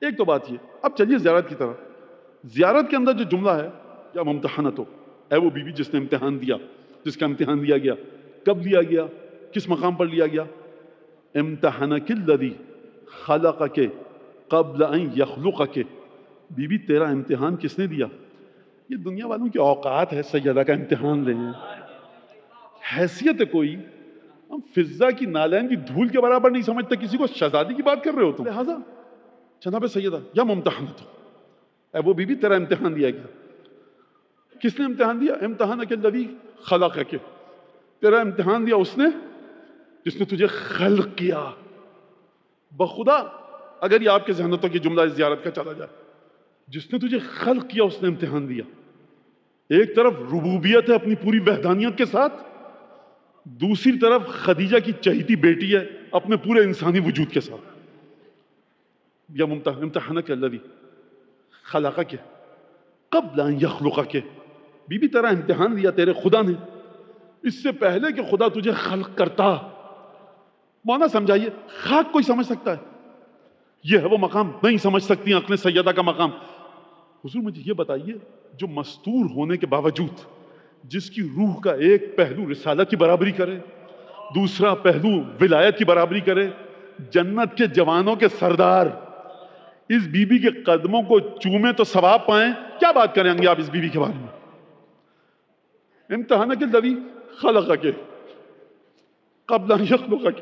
ایک تو بات یہ. اب چلیے زیارت کی طرف. زیارت کے اندر جو جملہ ہے یا ممتحنتو، اے وہ بیوی جس نے امتحان دیا، جس کا امتحان لیا گیا. کب لیا گیا؟ کس مقام پر لیا گیا؟ امتحنک الذی خلقک قبل ان یخلقک. بیوی تیرا امتحان کس نے دیا؟ یہ دنیا والوں کی اوقات ہے سیدہ کا امتحان لیں. حیثیت ہے کوئی. ہم فضا کی نالین کی دھول کے برابر نہیں سمجھتے کسی کو. شہزادی کی بات کر رہے ہو تم. لہٰذا جناب سیدہ یا ممتحنت، اے وہ بیوی تیرا امتحان دیا گیا. کس نے امتحان دیا؟ امتحانک الذی خلقک. تیرا امتحان دیا اس نے جس نے تجھے خلق کیا. بخدا اگر یہ آپ کے ذہنوں تک یہ جملہ اس زیارت کا چلا جائے، جس نے تجھے خلق کیا اس نے امتحان دیا. ایک طرف ربوبیت ہے اپنی پوری وحدانیت کے ساتھ، دوسری طرف خدیجہ کی چہیتی بیٹی ہے اپنے پورے انسانی وجود کے ساتھ. یا امتحانک الذی خلقک قبل ان یخلقک. بی بی تیرا امتحان دیا تیرے خدا نے اس سے پہلے کہ خدا تجھے خلق کرتا. معنی سمجھائیے. خاک کوئی سمجھ سکتا ہے؟ یہ ہے وہ مقام نہیں سمجھ سکتی عقل سیدہ کا مقام. حضور مجھے یہ بتائیے، جو مستور ہونے کے باوجود جس کی روح کا ایک پہلو رسالت کی برابری کرے، دوسرا پہلو ولایت کی برابری کرے، جنت کے جوانوں کے سردار اس بی بی کے قدموں کو چومے تو ثواب پائیں، کیا بات کریں گے آپ اس بی بی کے بارے میں؟ امتحانک الذی خلقک قبل ان یخلقک.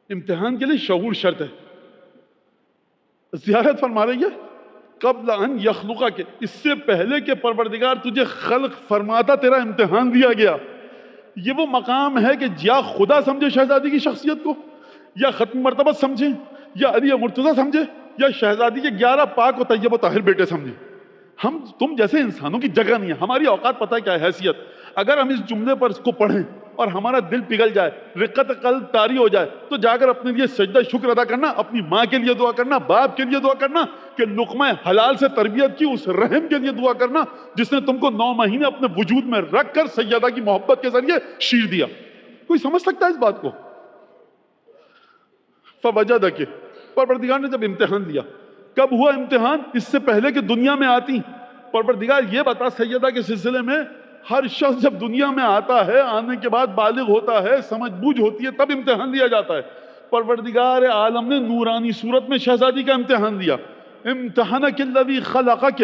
امتحان کے لیے شعور شرط ہے. زیارت فرما رہی ہے قبل ان یخلقک، اس سے پہلے کہ پروردگار تجھے خلق فرماتا تیرا امتحان دیا گیا. یہ وہ مقام ہے کہ یا خدا سمجھے شہزادی کی شخصیت کو، یا ختم مرتبہ سمجھیں، یا علی مرتضیٰ سمجھے، یا شہزادی کے 11 پاک و طیب و طاہر بیٹے سمجھیں. ہم تم جیسے انسانوں کی جگہ نہیں ہے. ہماری اوقات پتہ ہے کیا ہے حیثیت. اگر ہم اس جملے پر اس کو پڑھیں اور ہمارا دل پگھل جائے، رقت قلب طاری ہو جائے، تو جا کر اپنے لیے سجدہ شکر ادا کرنا، اپنی ماں کے لیے دعا کرنا، باپ کے لیے دعا کرنا کہ لقمہ حلال سے تربیت کی اس رحم کے لیے دعا کرنا جس نے تم کو 9 مہینے اپنے وجود میں رکھ کر سیدہ کی محبت کے ذریعے شیر دیا. کوئی سمجھ سکتا ہے اس بات کو؟ فوجدک، پروردگار نے جب امتحان دیا. کب ہوا امتحان؟ اس سے پہلے کہ دنیا میں آتی. پروردگار یہ بتا سیدہ کے سلسلے میں، ہر شخص جب دنیا میں آتا ہے، آنے کے بعد بالغ ہوتا ہے، سمجھ بوجھ ہوتی ہے، تب امتحان لیا جاتا ہے. پروردگار عالم نے نورانی صورت میں شہزادی کا امتحان دیا. امتحانک الذی خلقک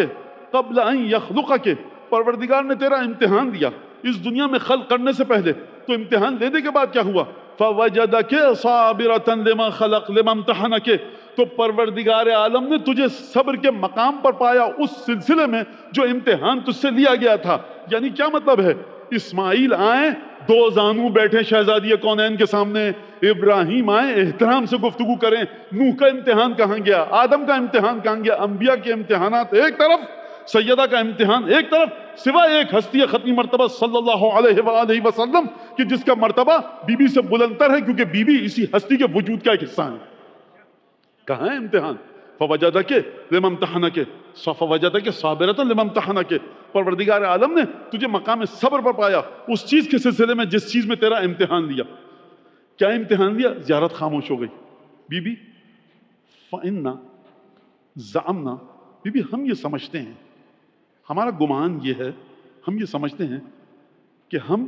قبل ان یخلقک. پروردگار نے تیرا امتحان دیا اس دنیا میں خلق کرنے سے پہلے. تو امتحان لینے کے بعد کیا ہوا؟ فوجدک صابرۃ لما خلق لما امتحنک. تو پروردگار عالم نے تجھے صبر کے مقام پر پایا اس سلسلے میں جو امتحان تجھ سے لیا گیا تھا. یعنی کیا مطلب ہے؟ اسماعیل آئیں 2 زانو بیٹھے شہزادی کونین کے سامنے، ابراہیم آئیں احترام سے گفتگو کریں. نوح کا امتحان کہاں گیا؟ آدم کا امتحان کہاں گیا؟ انبیاء کے امتحانات ایک طرف، سیدہ کا امتحان ایک طرف، سوائے ایک ہستی ختمی مرتبہ صلی اللہ علیہ وآلہ وسلم کہ جس کا مرتبہ بی بی سے بلندتر ہے، کیونکہ بی بی اسی ہستی کے وجود کا ایک حصہ ہے. کہاں ہے امتحان؟ فوجدک لما امتحنک فوجدک صابرۃ لما امتحنک. پروردگار عالم نے تجھے مقام صبر پر پایا اس چیز کے سلسلے میں جس چیز میں تیرا امتحان لیا. کیا امتحان لیا؟ زیارت خاموش ہو گئی. بی بی فإنا زعمنا، بی بی ہم یہ سمجھتے ہیں، ہمارا گمان یہ ہے، ہم یہ سمجھتے ہیں کہ ہم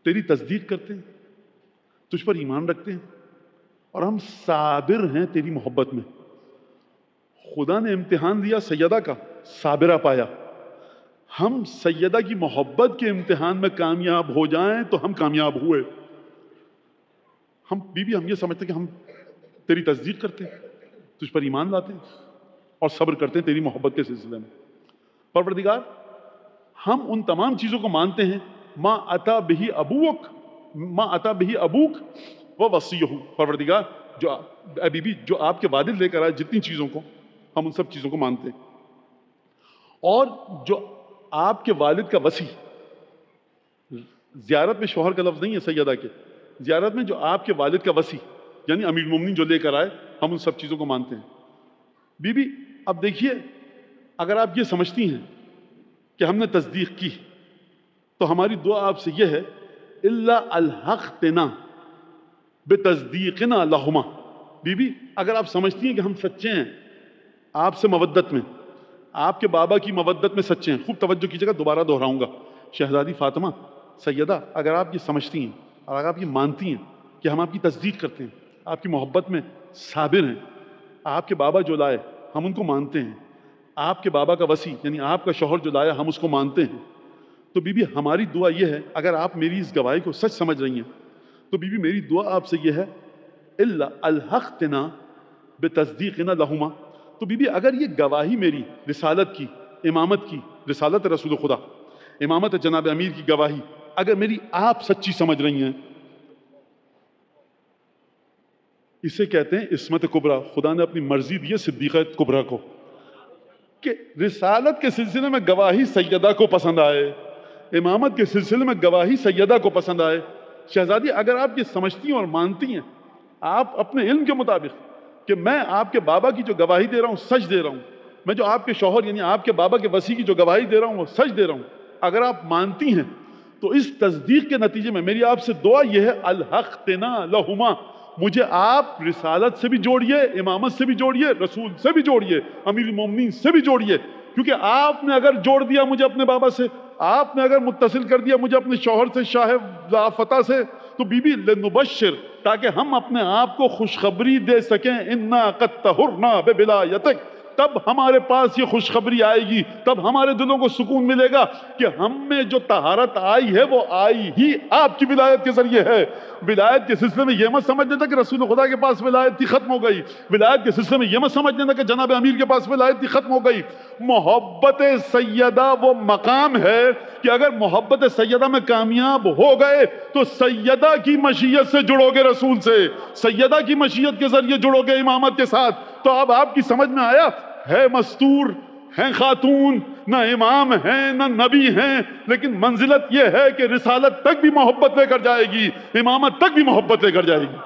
تیری تصدیق کرتے ہیں، تجھ پر ایمان رکھتے ہیں، اور ہم صابر ہیں تیری محبت میں. خدا نے امتحان دیا سیدہ کا، صابرہ پایا. ہم سیدہ کی محبت کے امتحان میں کامیاب ہو جائیں تو ہم کامیاب ہوئے. ہم بی بی ہم یہ سمجھتے ہیں کہ ہم تیری تصدیق کرتے ہیں، تجھ پر ایمان لاتے ہیں اور صبر کرتے ہیں تیری محبت کے سلسلے میں. پروردگار ہم ان تمام چیزوں کو مانتے ہیں ما اتا بہی ابوک و وصیہ. پروردگار جو اے بی بی جو آپ کے والد لے کر آئے جتنی چیزوں کو، ہم ان سب چیزوں کو مانتے ہیں. اور جو آپ کے والد کا وصی، زیارت میں شوہر کا لفظ نہیں ہے سیدہ کے، زیارت میں جو آپ کے والد کا وصی یعنی امیر المومنین جو لے کر آئے، ہم ان سب چیزوں کو مانتے ہیں. بی بی اب دیکھیے، اگر آپ یہ سمجھتی ہیں کہ ہم نے تصدیق کی تو ہماری دعا آپ سے یہ ہے، الا الحقتنا بتصدیقنا لہما. بی بی اگر آپ سمجھتی ہیں کہ ہم سچے ہیں آپ سے مودت میں، آپ کے بابا کی مودت میں سچے ہیں، خوب توجہ کیجیے گا، دوبارہ دہراؤں گا. شہزادی فاطمہ سیدہ، اگر آپ یہ سمجھتی ہیں اور اگر آپ یہ مانتی ہیں کہ ہم آپ کی تصدیق کرتے ہیں، آپ کی محبت میں صابر ہیں، آپ کے بابا جو لائے ہم ان کو مانتے ہیں، آپ کے بابا کا وصی یعنی آپ کا شوہر جو لایا ہم اس کو مانتے ہیں، تو بی بی ہماری دعا یہ ہے، اگر آپ میری اس گواہی کو سچ سمجھ رہی ہیں تو بی بی میری دعا آپ سے یہ ہے الا الحقتنا بتصدیقنا لہما. تو بی بی اگر یہ گواہی میری رسالت کی، امامت کی، رسالت رسول خدا، امامت جناب امیر کی گواہی اگر میری آپ سچی سمجھ رہی ہیں، اسے کہتے ہیں عصمت کبریٰ. خدا نے اپنی مرضی دی ہے صدیقہ کبریٰ کو کہ رسالت کے سلسلے میں گواہی سیدہ کو پسند آئے، امامت کے سلسلے میں گواہی سیدہ کو پسند آئے. شہزادی اگر آپ یہ سمجھتی ہیں اور مانتی ہیں آپ اپنے علم کے مطابق کہ میں آپ کے بابا کی جو گواہی دے رہا ہوں سچ دے رہا ہوں، میں جو آپ کے شوہر یعنی آپ کے بابا کے وصی کی جو گواہی دے رہا ہوں وہ سچ دے رہا ہوں، اگر آپ مانتی ہیں تو اس تصدیق کے نتیجے میں میری آپ سے دعا یہ ہے الحقتنا لہما، مجھے آپ رسالت سے بھی جوڑیے، امامت سے بھی جوڑیے، رسول سے بھی جوڑیے، امیر المومنین سے بھی جوڑیے. کیونکہ آپ نے اگر جوڑ دیا مجھے اپنے بابا سے، آپ نے اگر متصل کر دیا مجھے اپنے شوہر سے شاہ فتح سے، تو بی بی لنبشر تاکہ ہم اپنے آپ کو خوشخبری دے سکیں انا قد طہرنا بولایتک، تب ہمارے پاس یہ خوشخبری آئے گی، تب ہمارے دلوں کو سکون ملے گا کہ ہم میں جو طہارت آئی ہے وہ آئی ہی آپ کی ولایت کے ذریعے ہے. ولایت کے سلسلے میں یہ مت سمجھ لینا کہ رسول خدا کے پاس ولایت تھی ختم ہو گئی، ولایت کے سلسلے میں یہ مت سمجھ لینا کہ جناب امیر کے پاس ولایت تھی ختم ہو گئی. محبت سیدہ وہ مقام ہے کہ اگر محبت سیدہ میں کامیاب ہو گئے تو سیدہ کی مشیت سے جڑو گے، رسول سے سیدہ کی مشیت کے ذریعے جڑو گے امامت کے ساتھ. تو اب آپ کی سمجھ میں آیا ہے مستور ہیں خاتون، نہ امام ہیں نہ نبی ہیں، لیکن منزلت یہ ہے کہ رسالت تک بھی محبت لے کر جائے گی، امامت تک بھی محبت لے کر جائے گی.